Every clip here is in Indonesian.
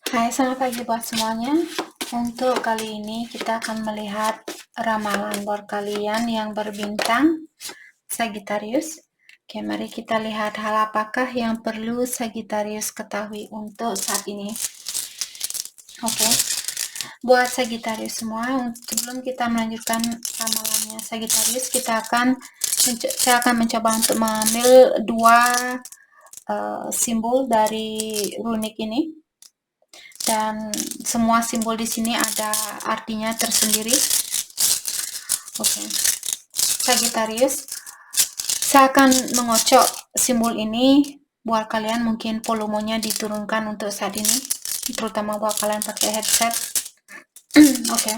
Hai, selamat pagi buat semuanya. Untuk kali ini kita akan melihat ramalan buat kalian yang berbintang Sagittarius. Oke, mari kita lihat hal apakah yang perlu Sagittarius ketahui untuk saat ini. Oke, buat Sagittarius semua, sebelum kita melanjutkan ramalannya Sagittarius, saya akan mencoba untuk mengambil dua simbol dari runik ini. Dan semua simbol di sini ada artinya tersendiri. Oke, Sagittarius, saya akan mengocok simbol ini buat kalian. Mungkin volumenya diturunkan untuk saat ini, terutama buat kalian pakai headset. Oke,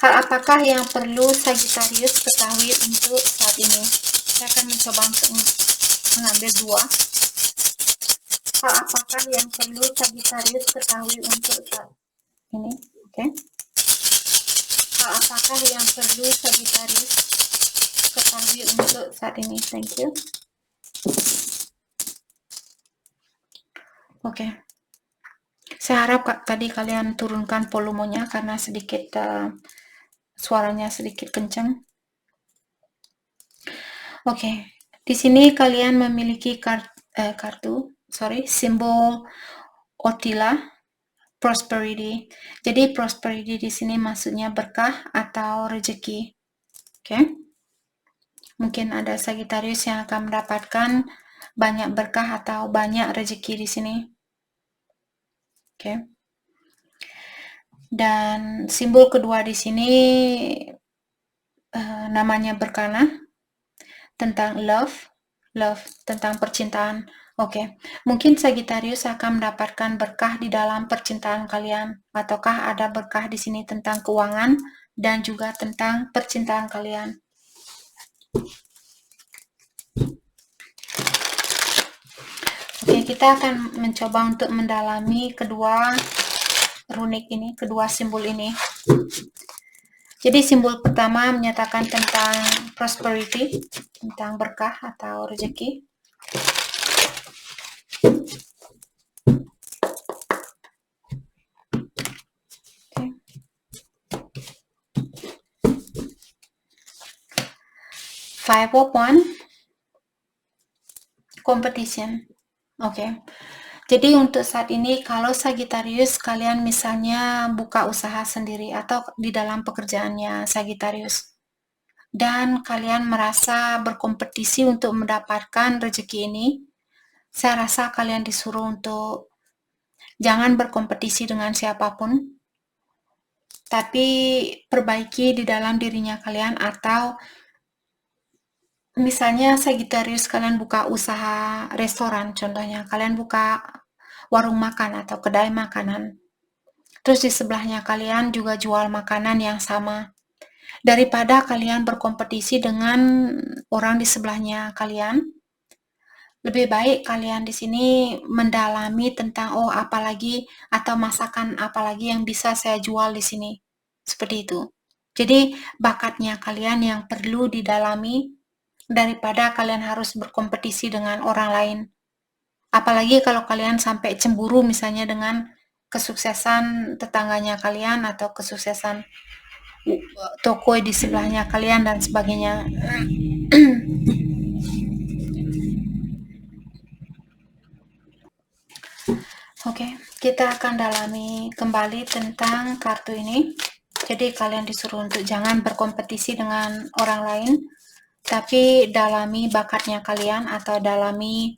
hal apakah yang perlu Sagittarius ketahui untuk saat ini? Saya akan mencoba untuk mengambil dua. Hal apakah yang perlu Sagittarius ketahui untuk saat ini? Oke. Hal apakah yang perlu Sagittarius ketahui untuk saat ini? Thank you. Oke. Saya harap tadi kalian turunkan volumenya karena sedikit suaranya sedikit kencang. Oke. Di sini kalian memiliki simbol Otila, prosperity. Jadi prosperity di sini maksudnya berkah atau rezeki. Oke. Mungkin ada Sagittarius yang akan mendapatkan banyak berkah atau banyak rezeki di sini. Oke. Dan simbol kedua di sini namanya berkana, tentang love, tentang percintaan. Oke, mungkin Sagittarius akan mendapatkan berkah di dalam percintaan kalian, ataukah ada berkah di sini tentang keuangan dan juga tentang percintaan kalian. Oke, kita akan mencoba untuk mendalami kedua runik ini, kedua simbol ini. Jadi simbol pertama menyatakan tentang prosperity, tentang berkah atau rezeki. Okay. Five of Wands, competition. Oke. Jadi untuk saat ini kalau Sagittarius kalian misalnya buka usaha sendiri atau di dalam pekerjaannya Sagittarius dan kalian merasa berkompetisi untuk mendapatkan rezeki ini, saya rasa kalian disuruh untuk jangan berkompetisi dengan siapapun, tapi perbaiki di dalam dirinya kalian. Atau misalnya Sagittarius kalian buka usaha restoran, contohnya kalian buka warung makan atau kedai makanan, terus di sebelahnya kalian juga jual makanan yang sama. Daripada kalian berkompetisi dengan orang di sebelahnya kalian, lebih baik kalian di sini mendalami tentang apalagi atau masakan apalagi yang bisa saya jual di sini. Seperti itu. Jadi bakatnya kalian yang perlu didalami daripada kalian harus berkompetisi dengan orang lain. Apalagi kalau kalian sampai cemburu misalnya dengan kesuksesan tetangganya kalian atau kesuksesan toko di sebelahnya kalian dan sebagainya. Oke, kita akan dalami kembali tentang kartu ini. Jadi kalian disuruh untuk jangan berkompetisi dengan orang lain, tapi dalami bakatnya kalian atau dalami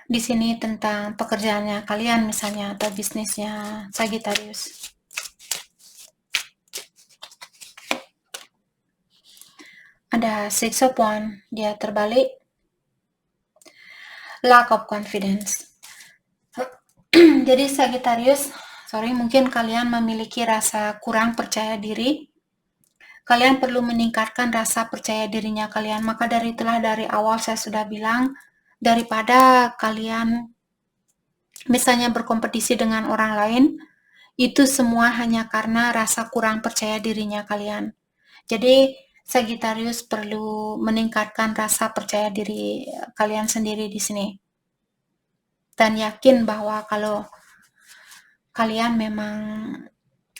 di sini tentang pekerjaannya kalian misalnya atau bisnisnya Sagittarius. Ada Six of Wands, dia terbalik. Lack of confidence. Jadi Sagittarius, mungkin kalian memiliki rasa kurang percaya diri. Kalian perlu meningkatkan rasa percaya dirinya kalian. Maka dari itulah dari awal saya sudah bilang, daripada kalian misalnya berkompetisi dengan orang lain, itu semua hanya karena rasa kurang percaya dirinya kalian. Jadi Sagittarius perlu meningkatkan rasa percaya diri kalian sendiri di sini. Dan yakin bahwa kalau kalian memang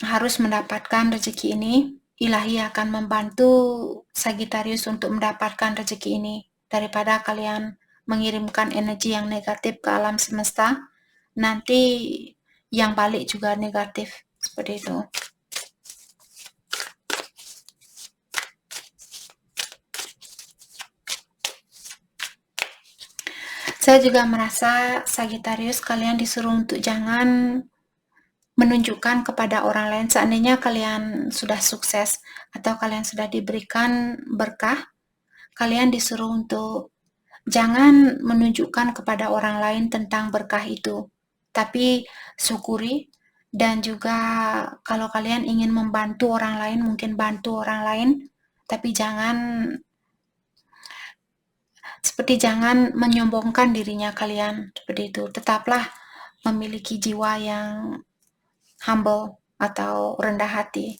harus mendapatkan rezeki ini, Ilahi akan membantu Sagittarius untuk mendapatkan rezeki ini daripada kalian mengirimkan energi yang negatif ke alam semesta, nanti yang balik juga negatif, seperti itu. Saya juga merasa Sagittarius kalian disuruh untuk jangan menunjukkan kepada orang lain seandainya kalian sudah sukses atau kalian sudah diberikan berkah, kalian disuruh untuk jangan menunjukkan kepada orang lain tentang berkah itu, tapi syukuri. Dan juga kalau kalian ingin membantu orang lain, mungkin bantu orang lain, tapi jangan menyombongkan dirinya kalian, seperti itu. Tetaplah memiliki jiwa yang humble atau rendah hati.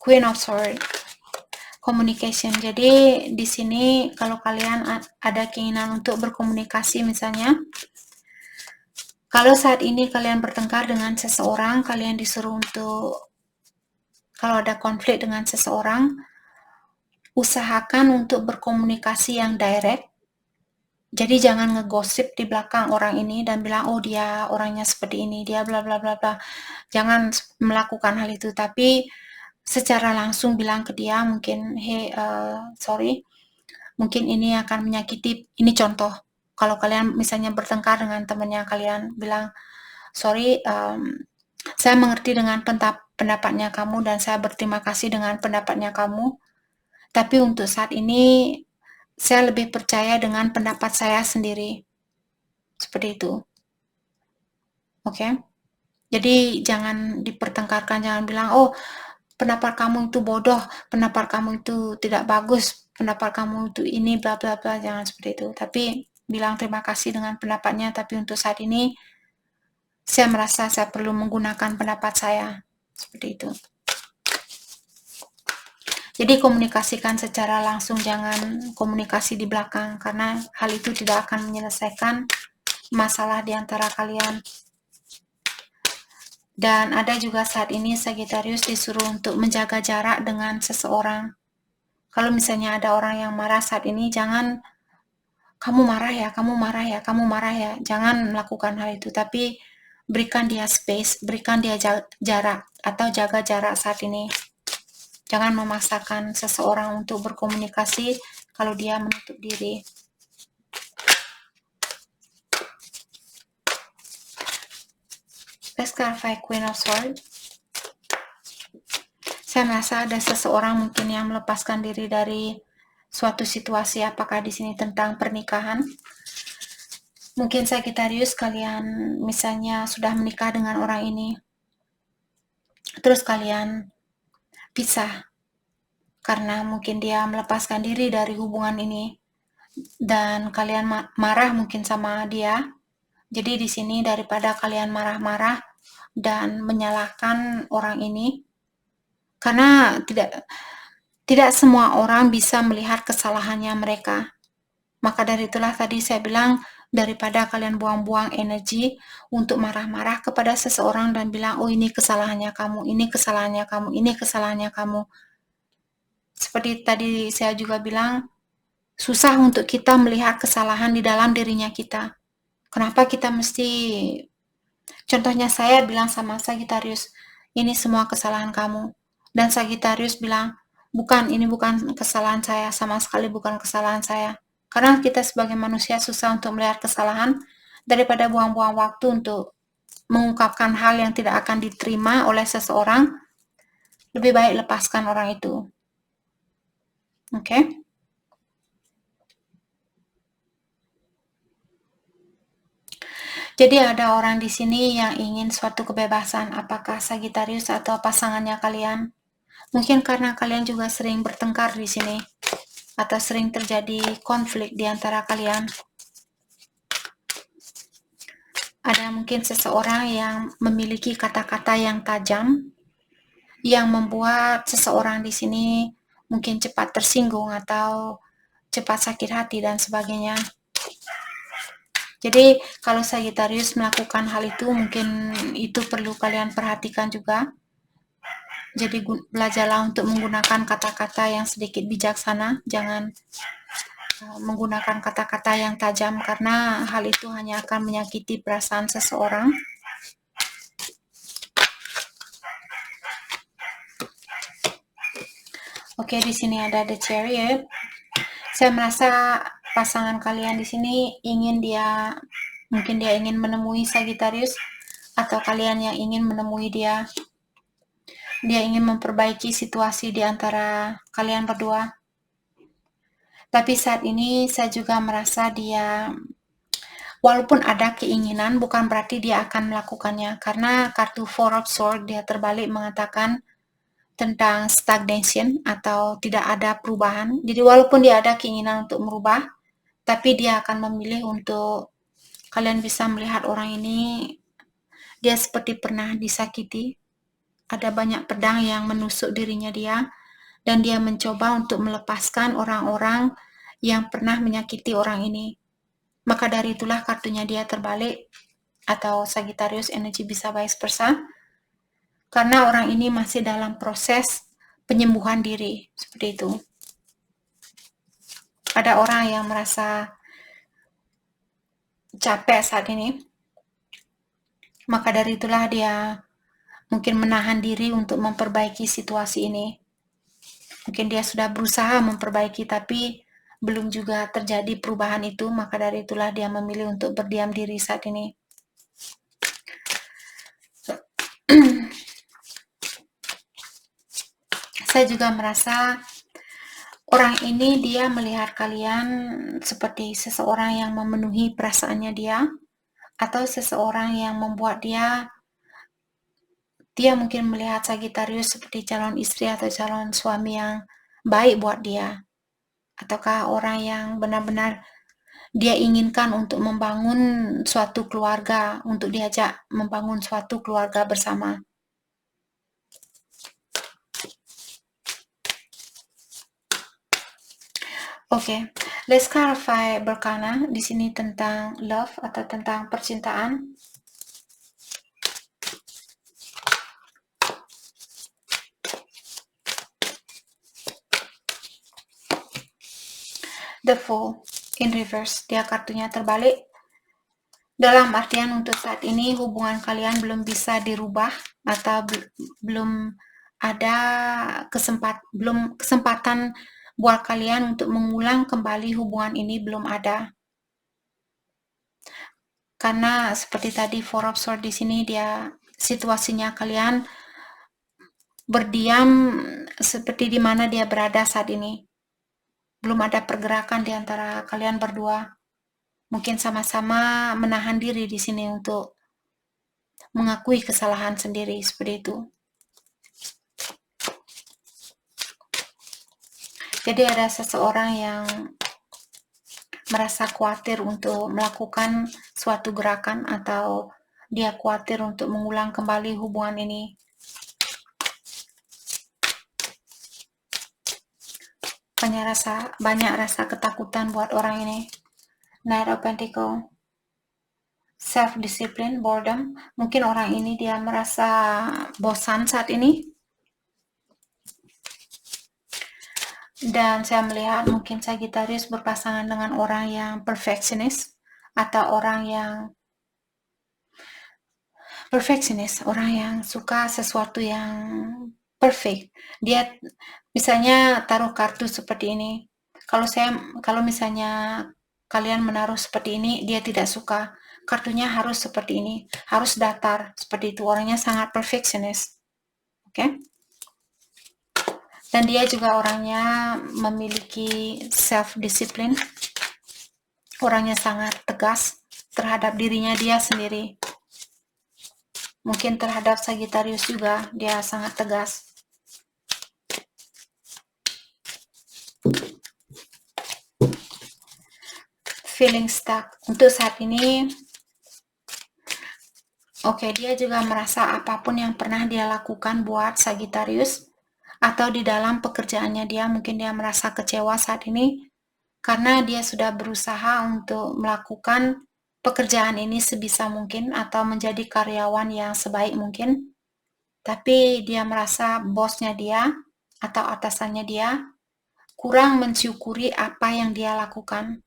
Queen of Swords, communication. Jadi di sini kalau kalian ada keinginan untuk berkomunikasi, misalnya kalau saat ini kalian bertengkar dengan seseorang, kalian disuruh untuk kalau ada konflik dengan seseorang, usahakan untuk berkomunikasi yang direct. Jadi jangan ngegosip di belakang orang ini dan bilang, oh dia orangnya seperti ini, dia bla bla bla bla. Jangan melakukan hal itu, tapi secara langsung bilang ke dia, mungkin, hey, sorry, mungkin ini akan menyakiti. Ini contoh, kalau kalian misalnya bertengkar dengan temannya kalian, bilang, sorry, saya mengerti dengan pendapatnya kamu dan saya berterima kasih dengan pendapatnya kamu, tapi untuk saat ini saya lebih percaya dengan pendapat saya sendiri. Seperti itu. Oke? Jadi jangan dipertengkarkan, jangan bilang, oh pendapat kamu itu bodoh, pendapat kamu itu tidak bagus, pendapat kamu itu ini bla bla bla, jangan seperti itu. Tapi bilang terima kasih dengan pendapatnya, tapi untuk saat ini saya merasa saya perlu menggunakan pendapat saya. Seperti itu. Jadi komunikasikan secara langsung, jangan komunikasi di belakang, karena hal itu tidak akan menyelesaikan masalah di antara kalian. Dan ada juga saat ini Sagittarius disuruh untuk menjaga jarak dengan seseorang. Kalau misalnya ada orang yang marah saat ini, jangan kamu marah ya, kamu marah ya, kamu marah ya. Jangan melakukan hal itu, tapi berikan dia space, berikan dia jarak atau jaga jarak saat ini. Jangan memaksakan seseorang untuk berkomunikasi kalau dia menutup diri. Let's clarify Queen of Swords. Saya merasa ada seseorang mungkin yang melepaskan diri dari suatu situasi, apakah di sini tentang pernikahan. Mungkin Sagittarius kalian misalnya sudah menikah dengan orang ini, terus kalian pisah karena mungkin dia melepaskan diri dari hubungan ini dan kalian marah mungkin sama dia. Jadi di sini daripada kalian marah-marah dan menyalahkan orang ini, karena tidak semua orang bisa melihat kesalahannya mereka. Maka dari itulah tadi saya bilang, daripada kalian buang-buang energi untuk marah-marah kepada seseorang dan bilang, oh ini kesalahannya kamu, ini kesalahannya kamu, ini kesalahannya kamu. Seperti tadi saya juga bilang, susah untuk kita melihat kesalahan di dalam dirinya kita. Kenapa kita mesti, contohnya saya bilang sama Sagittarius, ini semua kesalahan kamu. Dan Sagittarius bilang, bukan, ini bukan kesalahan saya, sama sekali bukan kesalahan saya. Karena kita sebagai manusia susah untuk melihat kesalahan, daripada buang-buang waktu untuk mengungkapkan hal yang tidak akan diterima oleh seseorang, lebih baik lepaskan orang itu. Oke? Jadi ada orang di sini yang ingin suatu kebebasan, apakah Sagittarius atau pasangannya kalian. Mungkin karena kalian juga sering bertengkar di sini, atau sering terjadi konflik di antara kalian. Ada mungkin seseorang yang memiliki kata-kata yang tajam, yang membuat seseorang di sini mungkin cepat tersinggung atau cepat sakit hati dan sebagainya. Jadi kalau Sagittarius melakukan hal itu, mungkin itu perlu kalian perhatikan juga. Jadi belajarlah untuk menggunakan kata-kata yang sedikit bijaksana, jangan menggunakan kata-kata yang tajam, karena hal itu hanya akan menyakiti perasaan seseorang. Oke, di sini ada The Chariot. Saya merasa pasangan kalian di sini mungkin dia ingin menemui Sagittarius, atau kalian yang ingin menemui dia. Dia ingin memperbaiki situasi di antara kalian berdua. Tapi saat ini saya juga merasa dia, walaupun ada keinginan, bukan berarti dia akan melakukannya. Karena kartu Four of Swords dia terbalik mengatakan tentang stagnation atau tidak ada perubahan. Jadi walaupun dia ada keinginan untuk merubah, tapi dia akan memilih untuk, kalian bisa melihat orang ini, dia seperti pernah disakiti. Ada banyak pedang yang menusuk dirinya dia, dan dia mencoba untuk melepaskan orang-orang yang pernah menyakiti orang ini. Maka dari itulah kartunya dia terbalik, atau Sagittarius energy bisa vice versa. Karena orang ini masih dalam proses penyembuhan diri, seperti itu. Ada orang yang merasa capek saat ini, maka dari itulah dia mungkin menahan diri untuk memperbaiki situasi ini. Mungkin dia sudah berusaha memperbaiki, tapi belum juga terjadi perubahan itu, maka dari itulah dia memilih untuk berdiam diri saat ini. Saya juga merasa orang ini dia melihat kalian seperti seseorang yang memenuhi perasaannya dia, atau seseorang yang membuat dia mungkin melihat Sagittarius seperti calon istri atau calon suami yang baik buat dia, ataukah orang yang benar-benar dia inginkan untuk membangun suatu keluarga, untuk diajak membangun suatu keluarga bersama. Oke, let's clarify berkana di sini tentang love atau tentang percintaan. The Fool in reverse, dia kartunya terbalik. Dalam artian untuk saat ini hubungan kalian belum bisa dirubah, atau belum ada kesempatan buat kalian untuk mengulang kembali hubungan ini, belum ada. Karena seperti tadi Four of Swords di sini, dia situasinya kalian berdiam seperti di mana dia berada saat ini. Belum ada pergerakan di antara kalian berdua. Mungkin sama-sama menahan diri di sini untuk mengakui kesalahan sendiri, seperti itu. Jadi ada seseorang yang merasa khawatir untuk melakukan suatu gerakan, atau dia khawatir untuk mengulang kembali hubungan ini. Banyak rasa ketakutan buat orang ini. Knight of Pentacles, self-discipline, boredom. Mungkin orang ini dia merasa bosan saat ini. Dan saya melihat mungkin Sagittarius berpasangan dengan orang yang perfectionist, atau orang yang orang yang suka sesuatu yang perfect. Dia misalnya taruh kartu seperti ini. Kalau misalnya kalian menaruh seperti ini, dia tidak suka. Kartunya harus seperti ini, harus datar, seperti itu. Orangnya sangat perfectionist. Oke? Dan dia juga orangnya memiliki self-discipline. Orangnya sangat tegas terhadap dirinya dia sendiri. Mungkin terhadap Sagittarius juga, dia sangat tegas. Feeling stuck. Untuk saat ini, Oke, dia juga merasa apapun yang pernah dia lakukan buat Sagittarius atau di dalam pekerjaannya dia, mungkin dia merasa kecewa saat ini karena dia sudah berusaha untuk melakukan pekerjaan ini sebisa mungkin atau menjadi karyawan yang sebaik mungkin, tapi dia merasa bosnya dia atau atasannya dia kurang mensyukuri apa yang dia lakukan.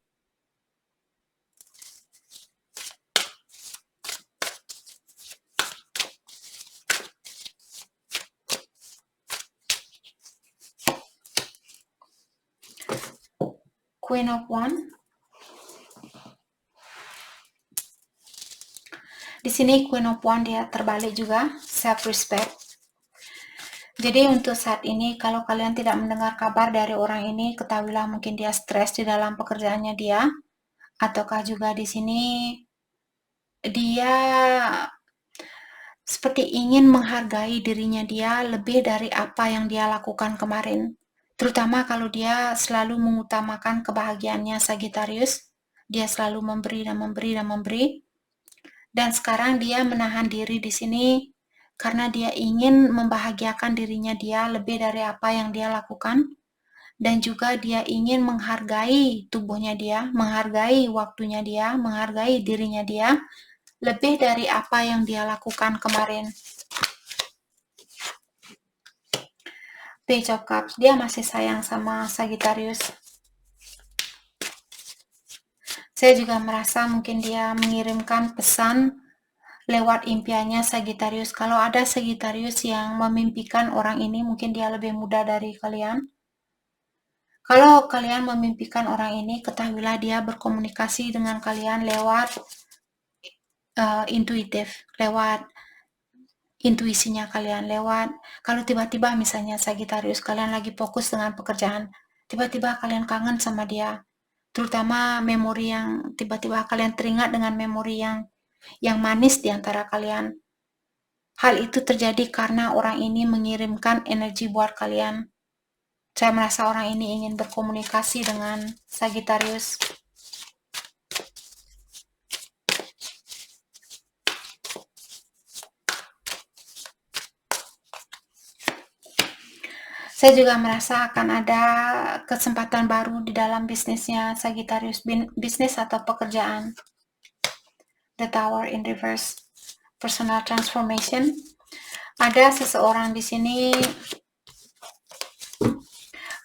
Queen of Wands. Di sini Queen of Wands dia terbalik juga, self respect. Jadi untuk saat ini kalau kalian tidak mendengar kabar dari orang ini, ketahuilah mungkin dia stres di dalam pekerjaannya dia, ataukah juga di sini dia seperti ingin menghargai dirinya dia lebih dari apa yang dia lakukan kemarin. Terutama kalau dia selalu mengutamakan kebahagiaannya Sagittarius, dia selalu memberi dan memberi dan memberi. Dan sekarang dia menahan diri di sini karena dia ingin membahagiakan dirinya dia lebih dari apa yang dia lakukan. Dan juga dia ingin menghargai tubuhnya dia, menghargai waktunya dia, menghargai dirinya dia, lebih dari apa yang dia lakukan kemarin. Page of Cups, dia masih sayang sama Sagittarius. Saya juga merasa mungkin dia mengirimkan pesan lewat impiannya Sagittarius. Kalau ada Sagittarius yang memimpikan orang ini, mungkin dia lebih muda dari kalian. Kalau kalian memimpikan orang ini, ketahuilah dia berkomunikasi dengan kalian lewat intuitif, lewat intuisinya kalian, lewat kalau tiba-tiba misalnya Sagittarius kalian lagi fokus dengan pekerjaan, tiba-tiba kalian kangen sama dia, terutama memori yang tiba-tiba kalian teringat dengan memori yang manis di antara kalian. Hal itu terjadi karena orang ini mengirimkan energi buat kalian. Saya merasa orang ini ingin berkomunikasi dengan Sagittarius. Saya juga merasa akan ada kesempatan baru di dalam bisnisnya Sagittarius, bisnis atau pekerjaan. The Tower in Reverse, personal transformation. Ada seseorang di sini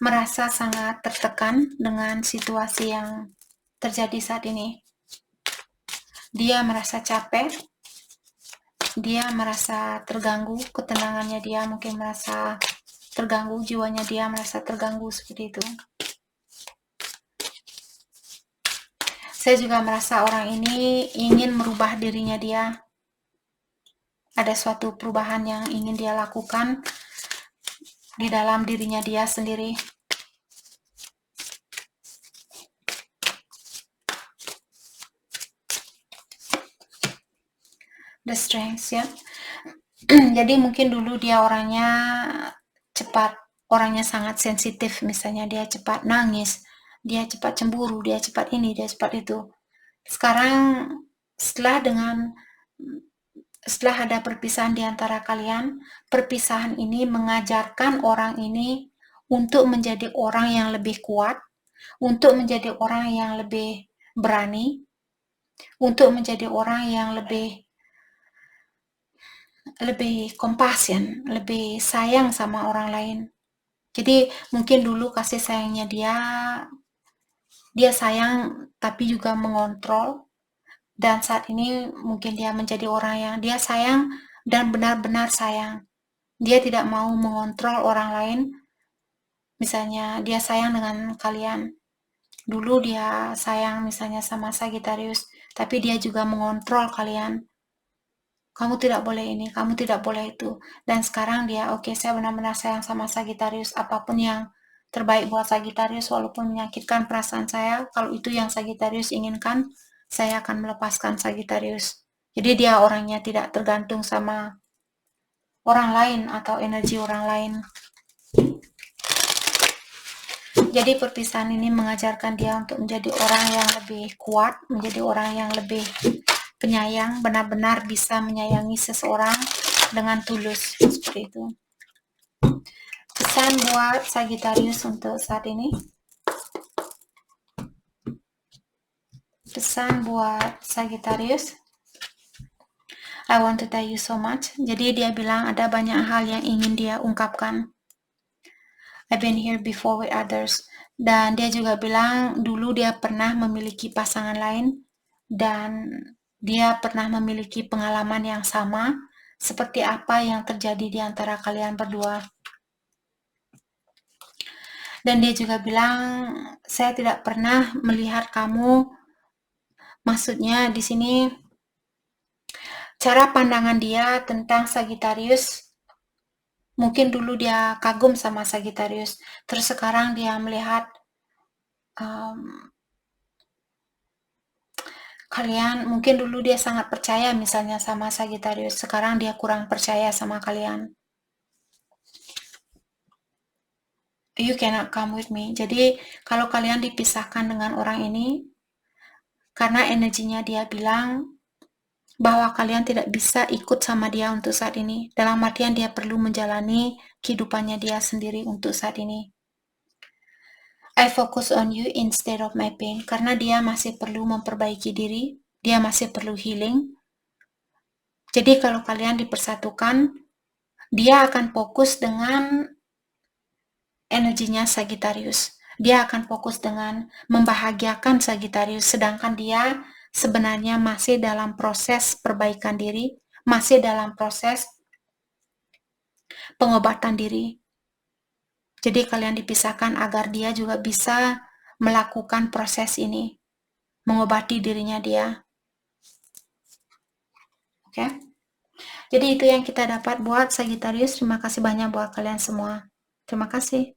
merasa sangat tertekan dengan situasi yang terjadi saat ini. Dia merasa capek, dia merasa terganggu, ketenangannya dia mungkin merasa terganggu, jiwanya dia merasa terganggu seperti itu. Saya juga merasa orang ini ingin merubah dirinya dia. Ada suatu perubahan yang ingin dia lakukan di dalam dirinya dia sendiri. The Strength, ya. Jadi mungkin dulu dia orangnya cepat, orangnya sangat sensitif, misalnya dia cepat nangis, dia cepat cemburu, dia cepat ini, dia cepat itu. Sekarang setelah ada perpisahan di antara kalian, perpisahan ini mengajarkan orang ini untuk menjadi orang yang lebih kuat, untuk menjadi orang yang lebih berani, untuk menjadi orang yang lebih compassion, lebih sayang sama orang lain. Jadi mungkin dulu kasih sayangnya dia sayang tapi juga mengontrol, dan saat ini mungkin dia menjadi orang yang dia sayang dan benar-benar sayang. Dia tidak mau mengontrol orang lain. Misalnya dia sayang dengan kalian. Dulu dia sayang misalnya sama Sagittarius, tapi dia juga mengontrol kalian. Kamu tidak boleh ini, kamu tidak boleh itu. Dan sekarang dia, oke, saya benar-benar sayang sama Sagittarius. Apapun yang terbaik buat Sagittarius, walaupun menyakitkan perasaan saya, kalau itu yang Sagittarius inginkan, saya akan melepaskan Sagittarius. Jadi dia orangnya tidak tergantung sama orang lain atau energi orang lain. Jadi perpisahan ini mengajarkan dia untuk menjadi orang yang lebih kuat, menjadi orang yang lebih penyayang, benar-benar bisa menyayangi seseorang dengan tulus, seperti itu. Pesan buat Sagittarius untuk saat ini. Pesan buat Sagittarius. I want to tell you so much. Jadi dia bilang ada banyak hal yang ingin dia ungkapkan. I've been here before with others. Dan dia juga bilang dulu dia pernah memiliki pasangan lain dan dia pernah memiliki pengalaman yang sama seperti apa yang terjadi di antara kalian berdua. Dan dia juga bilang, saya tidak pernah melihat kamu, maksudnya di sini cara pandangan dia tentang Sagittarius, mungkin dulu dia kagum sama Sagittarius, terus sekarang dia melihat kalian, mungkin dulu dia sangat percaya misalnya sama Sagittarius, sekarang dia kurang percaya sama kalian. You cannot come with me. Jadi kalau kalian dipisahkan dengan orang ini, karena energinya dia bilang bahwa kalian tidak bisa ikut sama dia untuk saat ini. Dalam artian dia perlu menjalani kehidupannya dia sendiri untuk saat ini. I focus on you instead of my pain. Karena dia masih perlu memperbaiki diri, dia masih perlu healing. Jadi kalau kalian dipersatukan, dia akan fokus dengan energinya Sagittarius. Dia akan fokus dengan membahagiakan Sagittarius, sedangkan dia sebenarnya masih dalam proses perbaikan diri, masih dalam proses pengobatan diri. Jadi kalian dipisahkan agar dia juga bisa melakukan proses ini, mengobati dirinya dia. Oke? Jadi itu yang kita dapat buat Sagittarius. Terima kasih banyak buat kalian semua. Terima kasih.